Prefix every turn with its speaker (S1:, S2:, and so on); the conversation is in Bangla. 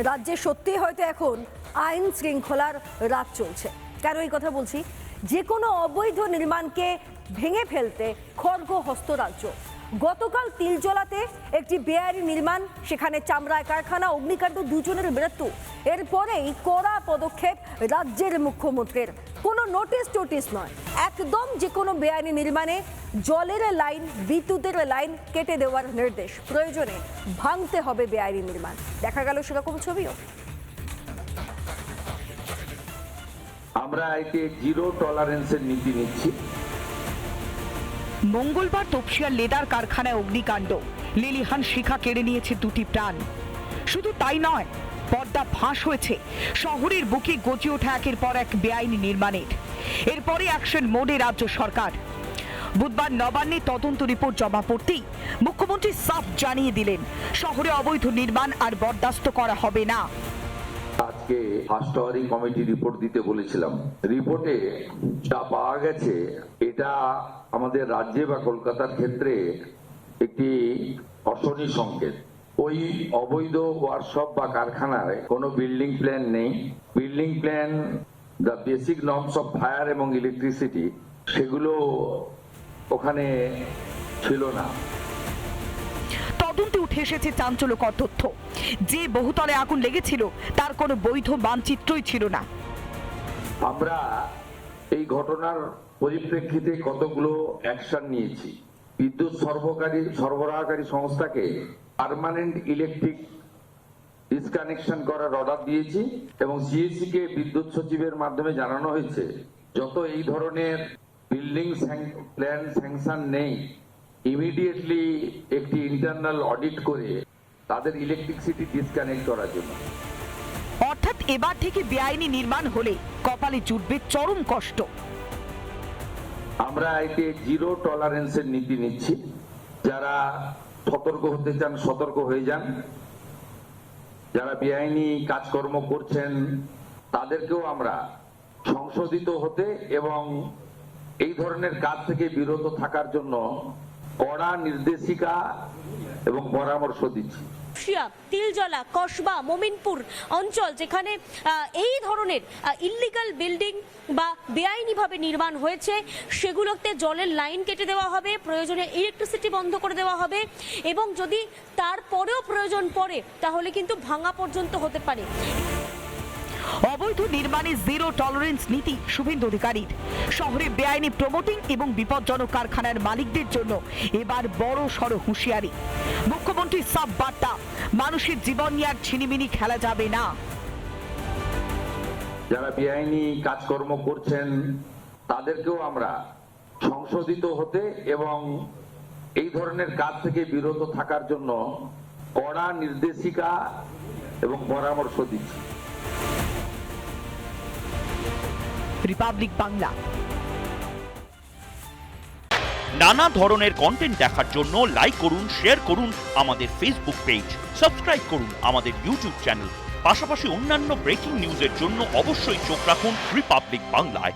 S1: রাজ্যে সত্যি হয়তো এখন আইন শৃঙ্খলার রাত চলছে। কেন এই কথা বলছি? যে কোনো অবৈধ নির্মাণকে ভেঙে ফেলতে খড়গহস্ত রাজ্য। গতকাল তিলজলাতে একটি বেআইনি নির্মাণ, সেখানে চামড়ায় কারখানা, অগ্নিকাণ্ড, দুজনের মৃত্যু। এরপরেই কড়া পদক্ষেপ রাজ্যের মুখ্যমন্ত্রীর। কোনো নোটিশ নয়, একদম যে কোনো বেআইনি নির্মাণে জলের লাইন, বিদ্যুতের লাইন কেটে দেওয়ার নির্দেশ। প্রয়োজনে ভাঙতে হবে বেআইনি নির্মাণ। দেখা গেল সেরকম ছবিও।
S2: আমরা একে জিরো টলারেন্সের নীতি নিচ্ছি।
S3: মঙ্গলবার তপসিয়ার লেদার কারখানায় অগ্নিকাণ্ড, লিলিহান শিখা কেড়ে নিয়েছে দুটি প্রাণ। শুধু তাই নয়, পর্দা ফাঁস হয়েছে শহরের বুকে গজে ওঠা একের পর এক বেআইনি নির্মাণের। এরপরে অ্যাকশন মোডে রাজ্য সরকার। বুধবার নবান্নে তদন্ত রিপোর্ট জমা পড়তেই মুখ্যমন্ত্রী সাফ জানিয়ে দিলেন, শহরে অবৈধ নির্মাণ আর বরদাস্ত করা হবে না।
S2: আজকে ফার্স্ট আওয়ারিং কমিটি রিপোর্ট দিতে বলেছিলাম। রিপোর্টে যা পাওয়া গেছে, এটা আমাদের রাজ্যে বা কলকাতার ক্ষেত্রে একটি অশনি সংকেত। ওই অবৈধ ওয়ার্কশপ বা কারখানায় কোনো বিল্ডিং প্ল্যান নেই। Building plan, the basic norms of fire এবং ইলেকট্রিসিটি, সেগুলো ওখানে ছিল না।
S3: তদন্তে উঠে এসেছে চাঞ্চল্যকর তথ্য, যে বহুতলে আগুন লেগেছিল তার কোনো বৈধ মানচিত্রই ছিল না।
S2: আমরা এই ঘটনার পরিপ্রেক্ষিতে কতগুলো অ্যাকশন নিয়েছি। বিদ্যুৎ সরবরাহকারী সংস্থাকে পার্মানেন্ট ইলেকট্রিক ডিসকানেকশন করার অর্ডার দিয়েছি এবং সিএসসি কে বিদ্যুৎ সচিবের মাধ্যমে জানানো হয়েছে, যত এই ধরনের বিল্ডিং প্ল্যান স্যাংশন নেই, ইমিডিয়েটলি একটি ইন্টারনাল অডিট করে তাদের ইলেকট্রিসিটি ডিসকানেক্ট করার জন্য।
S3: অর্থাৎ এবার থেকে বেআইনি নির্মাণ হলে কপালে জুটবে চরম কষ্ট।
S2: আমরা একে জিরো টলারেন্সের নীতি নিচ্ছি। যারা সতর্ক হতে চান সতর্ক হয়ে যান। যারা বেআইনি কাজকর্ম করছেন তাদেরকেও আমরা সংশোধিত হতে এবং এই ধরনের কাজ থেকে বিরত থাকার জন্য কড়া নির্দেশিকা এবং পরামর্শ দিচ্ছি।
S4: তিলজলা, কসবা, মোমিনপুর অঞ্চল, যেখানে এই ধরনের ইল্লিগাল বিল্ডিং বা বেআইনিভাবে নির্মাণ হয়েছে, সেগুলোতে জলের লাইন কেটে দেওয়া হবে, প্রয়োজনে ইলেকট্রিসিটি বন্ধ করে দেওয়া হবে এবং যদি তারপরেও প্রয়োজন পড়ে তাহলে কিন্তু ভাঙা পর্যন্ত হতে পারে।
S3: অবৈধ নির্মাণে জিরো টলারেন্স নীতি শুভেন্দু অধিকারীর। শহরে বেআইনি প্রমোটিং এবং বিপজ্জনক কারখানার মালিকদের জন্য এবার বড় সড় হুঁশিয়ারি। মুখ্যমন্ত্রীর সাফ বার্তা, মানুষের জীবন নিয়ে আর ছিনিমিনি খেলা যাবে না।
S2: যারা বেআইনি কাজকর্ম করছেন তাদেরকেও আমরা সংশোধিত হতে এবং এই ধরনের কাজ থেকে বিরত থাকার জন্য কড়া নির্দেশিকা এবং পরামর্শ দিচ্ছি।
S3: রিপাবলিক বাংলা।
S5: নানা ধরনের কন্টেন্ট দেখার জন্য লাইক করুন, শেয়ার করুন আমাদের ফেসবুক পেজ, সাবস্ক্রাইব করুন আমাদের ইউটিউব চ্যানেল। পাশাপাশি অন্যান্য ব্রেকিং নিউজের জন্য অবশ্যই চোখ রাখুন রিপাবলিক বাংলায়।